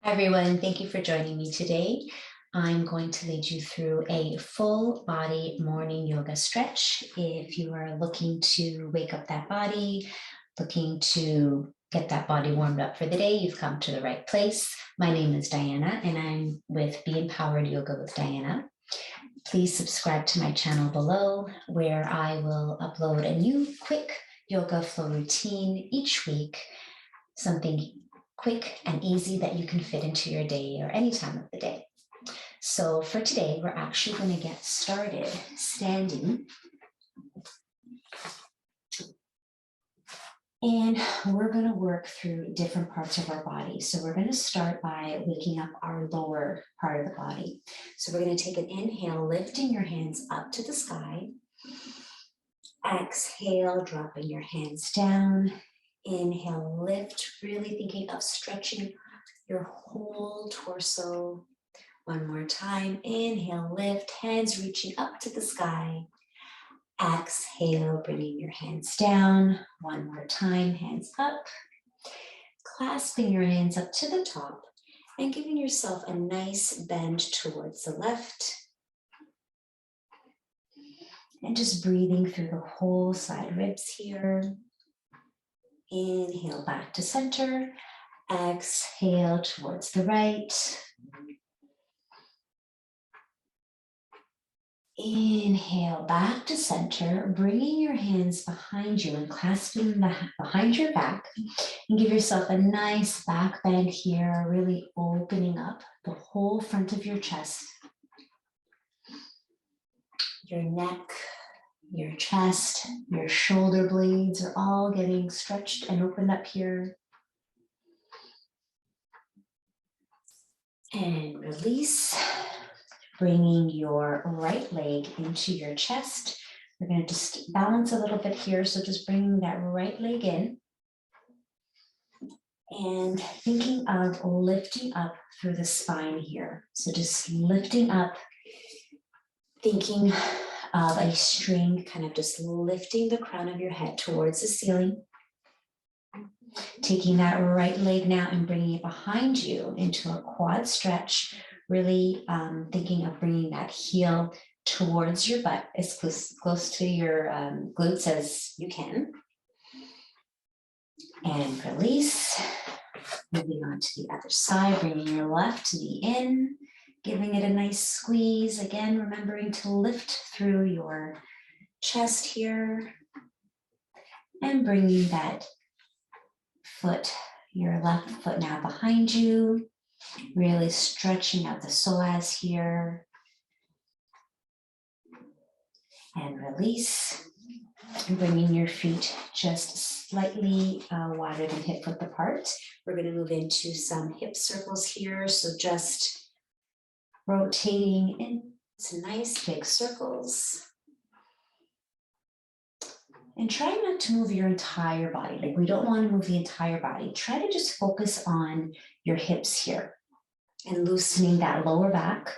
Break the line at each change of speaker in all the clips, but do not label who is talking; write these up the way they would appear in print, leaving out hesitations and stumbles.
Hi everyone, thank you for joining me today. I'm going to lead you through a full body morning yoga stretch. If you are looking to wake up that body, looking to get that body warmed up for the day, you've come to the right place. My name is Diana and I'm with Be Empowered Yoga with Diana. Please subscribe to my channel below where I will upload a new quick yoga flow routine each week, something quick and easy that you can fit into your day or any time of the day. So for today, we're actually going to get started standing. And we're going to work through different parts of our body. So we're going to start by waking up our lower part of the body. So we're going to take an inhale, lifting your hands up to the sky. Exhale, dropping your hands down. Inhale, lift, really thinking of stretching your whole torso. One more time, inhale, lift, hands reaching up to the sky. Exhale, bringing your hands down. One more time, hands up. Clasping your hands up to the top and giving yourself a nice bend towards the left. And just breathing through the whole side ribs here. Inhale back to center. Exhale towards the right. Inhale back to center, bringing your hands behind you and clasping behind your back, and give yourself a nice back bend here, really opening up the whole front of your chest, your neck, your chest, your shoulder blades are all getting stretched and opened up here. And release. Bringing your right leg into your chest. We're going to just balance a little bit here. So just bringing that right leg in and thinking of lifting up through the spine here. So just lifting up, thinking of a string, kind of just lifting the crown of your head towards the ceiling. Taking that right leg now and bringing it behind you into a quad stretch. Really thinking of bringing that heel towards your butt as close to your glutes as you can. And release. Moving on to the other side, bringing your left knee in, giving it a nice squeeze. Again, remembering to lift through your chest here. And bringing that foot, your left foot now behind you. Really stretching out the psoas here. And release. And bringing your feet just slightly wider than hip width apart. We're going to move into some hip circles here. So just rotating in some nice big circles. And try not to move your entire body. Like, we don't want to move the entire body. Try to just focus on your hips here and loosening that lower back.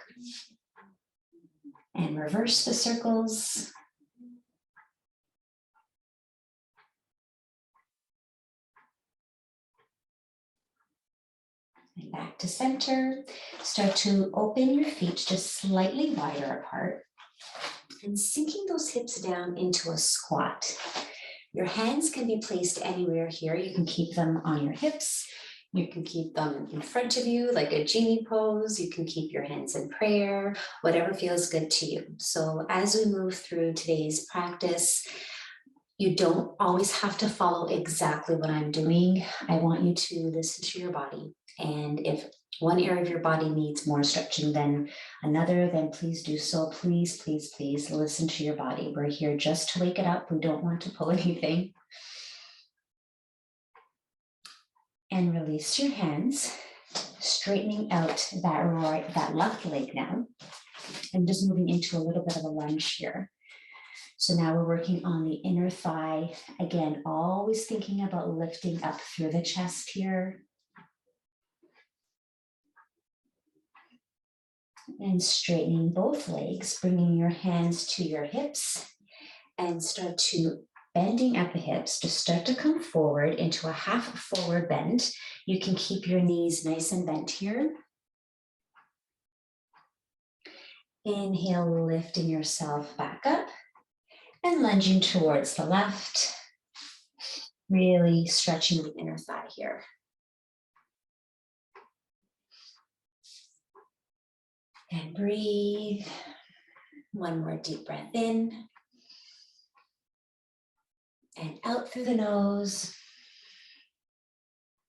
And reverse the circles. And back to center. Start to open your feet just slightly wider apart. And sinking those hips down into a squat. Your hands can be placed anywhere here. You can keep them on your hips. You can keep them in front of you like a genie pose. You can keep your hands in prayer, whatever feels good to you. So as we move through today's practice, you don't always have to follow exactly what I'm doing. I want you to listen to your body. And if one area of your body needs more stretching than another, then please do so. Please, please, please listen to your body. We're here just to wake it up. We don't want to pull anything. And release your hands, straightening out that left leg now, and just moving into a little bit of a lunge here. So now we're working on the inner thigh. Again, always thinking about lifting up through the chest here. And straightening both legs, bringing your hands to your hips and start to bending at the hips, just start to come forward into a half forward bend. You can keep your knees nice and bent here. Inhale, lifting yourself back up and lunging towards the left. Really stretching the inner thigh here. And breathe. One more deep breath in. And out through the nose.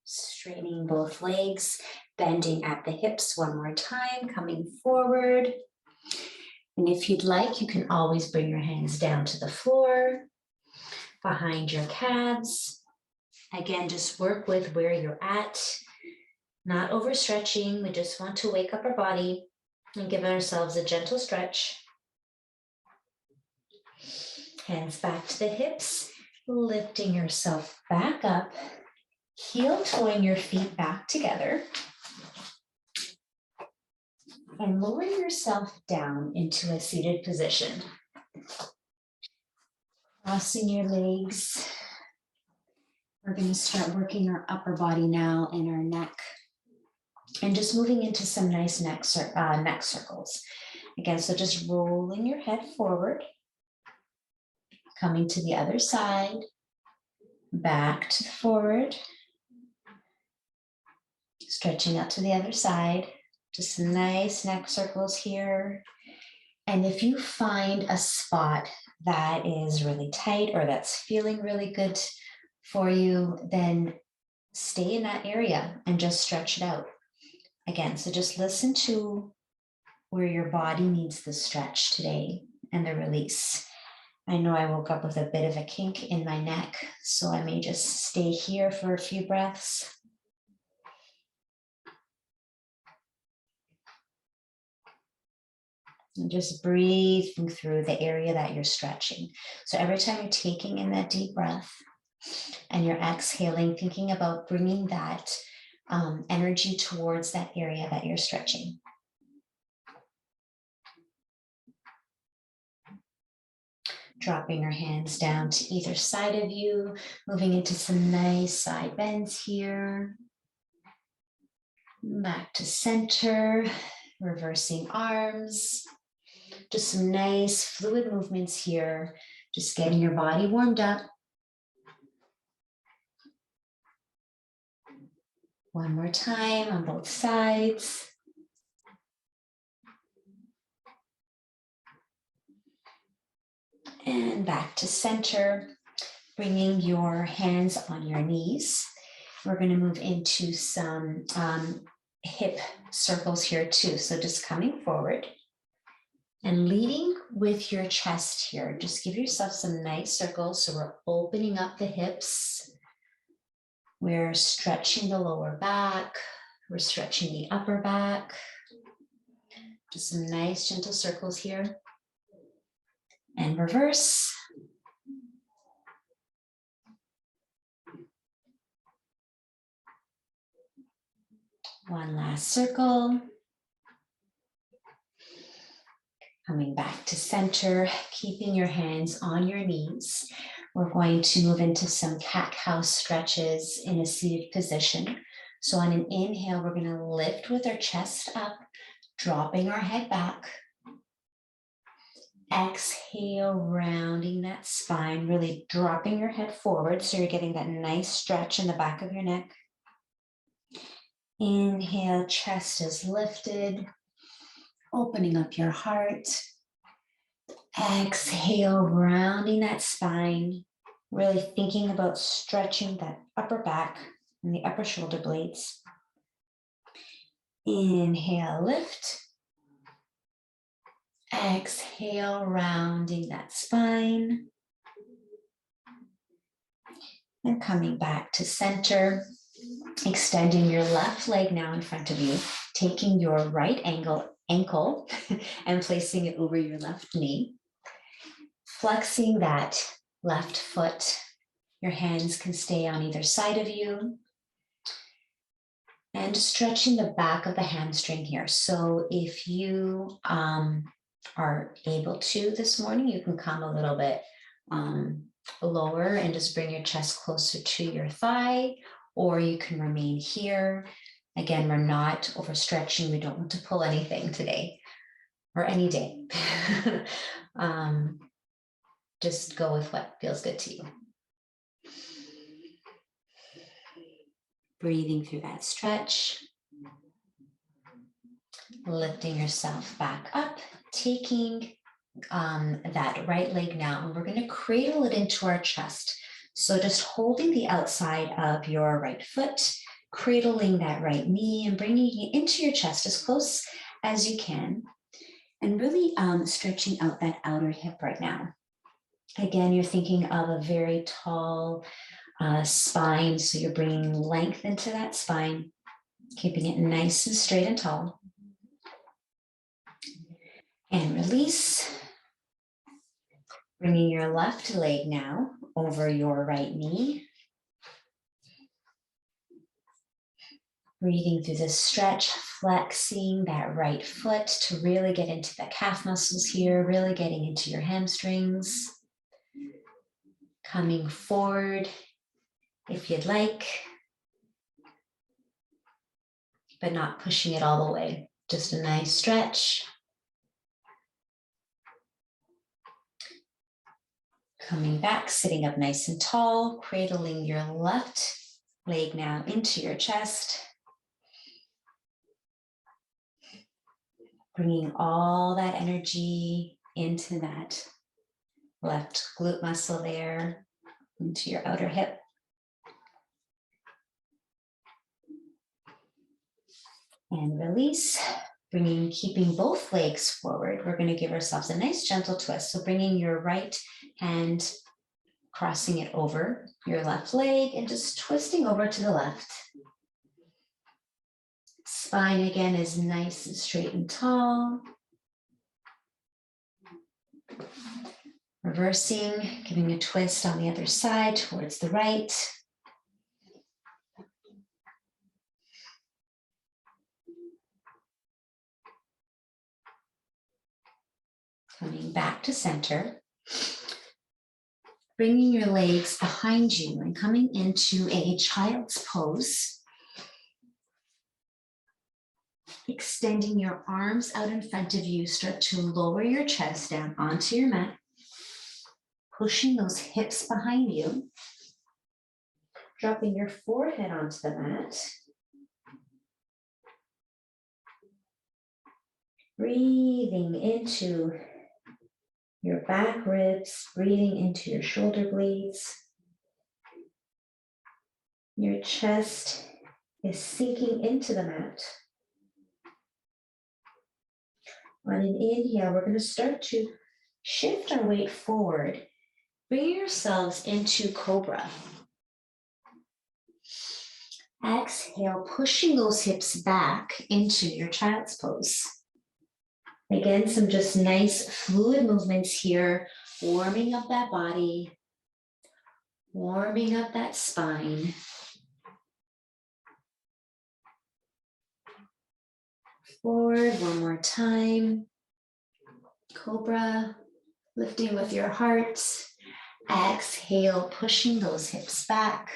Straightening both legs, bending at the hips one more time, coming forward. And if you'd like, you can always bring your hands down to the floor, behind your calves. Again, just work with where you're at, not overstretching. We just want to wake up our body and give ourselves a gentle stretch. Hands back to the hips, lifting yourself back up, heel toeing your feet back together, and lowering yourself down into a seated position. Crossing your legs. We're going to start working our upper body now and our neck, and just moving into some nice neck circles. Again, so just rolling your head forward, coming to the other side, back to the forward, stretching out to the other side. Just some nice neck circles here. And if you find a spot that is really tight or that's feeling really good for you, then stay in that area and just stretch it out. Again, so just listen to where your body needs the stretch today and the release. I know I woke up with a bit of a kink in my neck, so I may just stay here for a few breaths. And just breathing through the area that you're stretching. So every time you're taking in that deep breath and you're exhaling, thinking about bringing that energy towards that area that you're stretching. Dropping your hands down to either side of you, moving into some nice side bends here. Back to center, reversing arms. Just some nice fluid movements here, just getting your body warmed up. One more time on both sides. And back to center, bringing your hands on your knees. We're going to move into some hip circles here too. So just coming forward and leading with your chest here. Just give yourself some nice circles. So we're opening up the hips. We're stretching the lower back. We're stretching the upper back. Just some nice gentle circles here. And reverse. One last circle. Coming back to center, keeping your hands on your knees. We're going to move into some cat-cow stretches in a seated position. So on an inhale, we're going to lift with our chest up, dropping our head back. Exhale, rounding that spine, really dropping your head forward so you're getting that nice stretch in the back of your neck. Inhale, chest is lifted, opening up your heart. Exhale, rounding that spine, really thinking about stretching that upper back and the upper shoulder blades. Inhale, lift. Exhale, rounding that spine. And coming back to center, extending your left leg now in front of you, taking your right ankle and placing it over your left knee. Flexing that left foot. Your hands can stay on either side of you. And stretching the back of the hamstring here. So if you are able to this morning, you can come a little bit lower and just bring your chest closer to your thigh, or you can remain here. Again, we're not overstretching. We don't want to pull anything today or any day. Just go with what feels good to you. Breathing through that stretch. Lifting yourself back up, taking that right leg now, and we're going to cradle it into our chest. So just holding the outside of your right foot, cradling that right knee and bringing it into your chest as close as you can, and really stretching out that outer hip right now. Again, you're thinking of a very tall spine, so you're bringing length into that spine, keeping it nice and straight and tall. And release. Bringing your left leg now over your right knee. Breathing through this stretch, flexing that right foot to really get into the calf muscles here, really getting into your hamstrings. Coming forward if you'd like, but not pushing it all the way. Just a nice stretch. Coming back, sitting up nice and tall, cradling your left leg now into your chest. Bringing all that energy into that left glute muscle there, into your outer hip. And release, keeping both legs forward. We're going to give ourselves a nice gentle twist. So bringing your right hand, crossing it over your left leg and just twisting over to the left. Spine again is nice and straight and tall. Reversing, giving a twist on the other side towards the right. Coming back to center. Bringing your legs behind you and coming into a child's pose. Extending your arms out in front of you, start to lower your chest down onto your mat. Pushing those hips behind you. Dropping your forehead onto the mat. Breathing into your back ribs, breathing into your shoulder blades. Your chest is sinking into the mat. On an inhale, we're going to start to shift our weight forward. Bring yourselves into cobra. Exhale, pushing those hips back into your child's pose. Again, some just nice fluid movements here, warming up that body, warming up that spine. Forward one more time. Cobra, lifting with your heart. Exhale, pushing those hips back.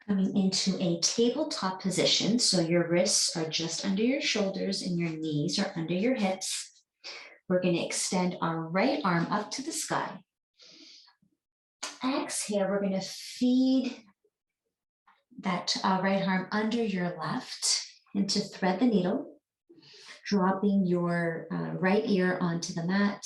Coming into a tabletop position, so your wrists are just under your shoulders and your knees are under your hips. We're going to extend our right arm up to the sky. Exhale, we're going to feed that right arm under your left and to thread the needle, dropping your right ear onto the mat.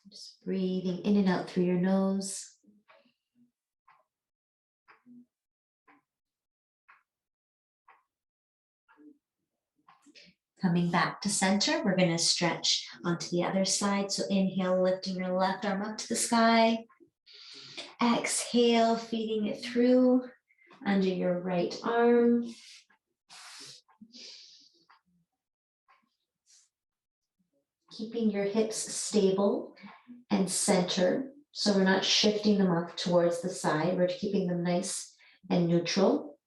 Just breathing in and out through your nose. Coming back to center, we're going to stretch onto the other side. So inhale, lifting your left arm up to the sky. Exhale, feeding it through under your right arm. Keeping your hips stable and center. So we're not shifting them up towards the side. We're keeping them nice and neutral.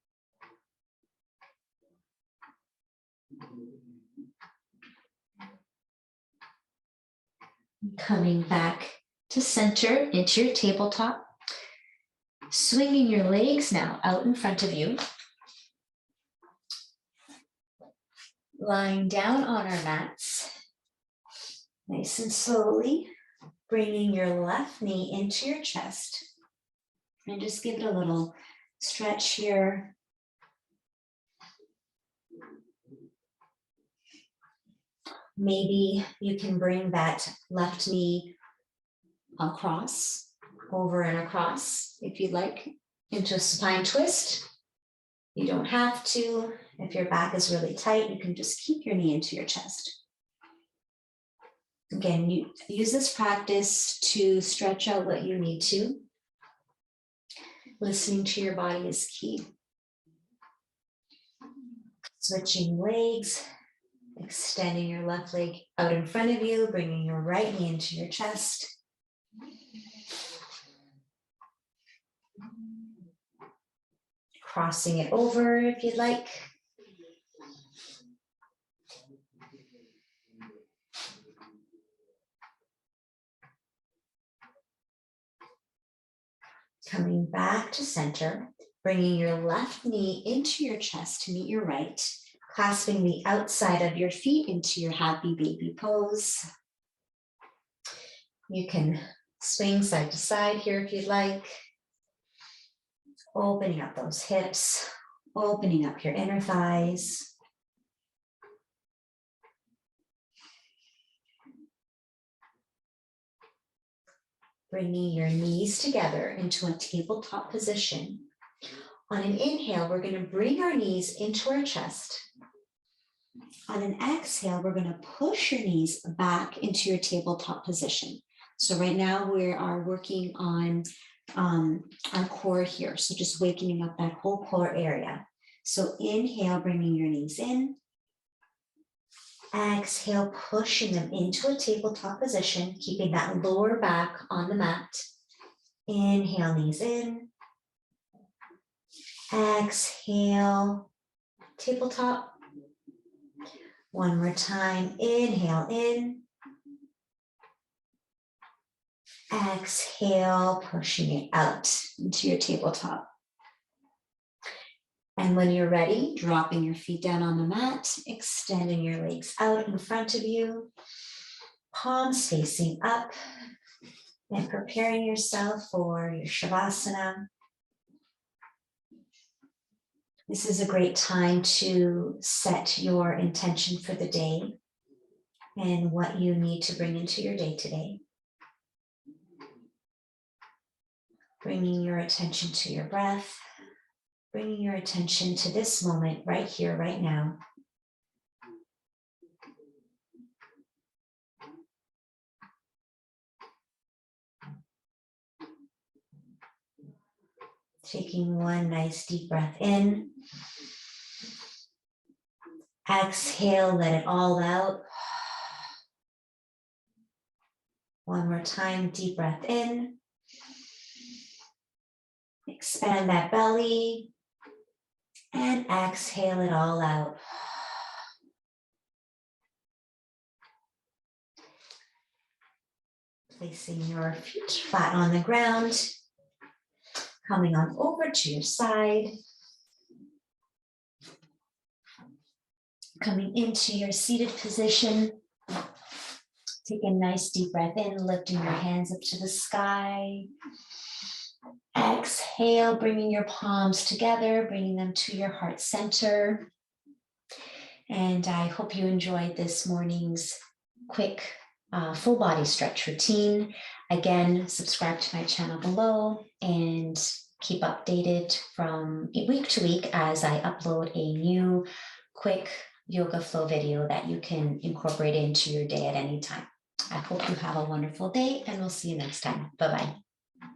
Coming back to center into your tabletop. Swinging your legs now out in front of you. Lying down on our mats. Nice and slowly. Bringing your left knee into your chest. And just give it a little stretch here. Maybe you can bring that left knee across, over and across, if you'd like, into a spine twist. You don't have to. If your back is really tight, you can just keep your knee into your chest. Again, you use this practice to stretch out what you need to. Listening to your body is key. Switching legs, extending your left leg out in front of you, bringing your right knee into your chest. Crossing it over if you'd like. Coming back to center, bringing your left knee into your chest to meet your right, clasping the outside of your feet into your happy baby pose. You can swing side to side here if you'd like. Opening up those hips, opening up your inner thighs. Bringing your knees together into a tabletop position. On an inhale, we're going to bring our knees into our chest. On an exhale, we're going to push your knees back into your tabletop position. So right now we are working on our core here. So just waking up that whole core area. So inhale, bringing your knees in. Exhale, pushing them into a tabletop position, keeping that lower back on the mat. Inhale, knees in. Exhale, tabletop. One more time, inhale in. Exhale, pushing it out into your tabletop. And when you're ready, dropping your feet down on the mat, extending your legs out in front of you, palms facing up, and preparing yourself for your Shavasana. This is a great time to set your intention for the day and what you need to bring into your day today. Bringing your attention to your breath. Bringing your attention to this moment right here, right now. Taking one nice deep breath in. Exhale, let it all out. One more time, deep breath in. Expand that belly. And exhale it all out. Placing your feet flat on the ground. Coming on over to your side. Coming into your seated position. Take a nice deep breath in, lifting your hands up to the sky. Exhale, bringing your palms together, bringing them to your heart center. And I hope you enjoyed this morning's quick full body stretch routine. Again, subscribe to my channel below and keep updated from week to week as I upload a new quick yoga flow video that you can incorporate into your day at any time. I hope you have a wonderful day and we'll see you next time. Bye-bye.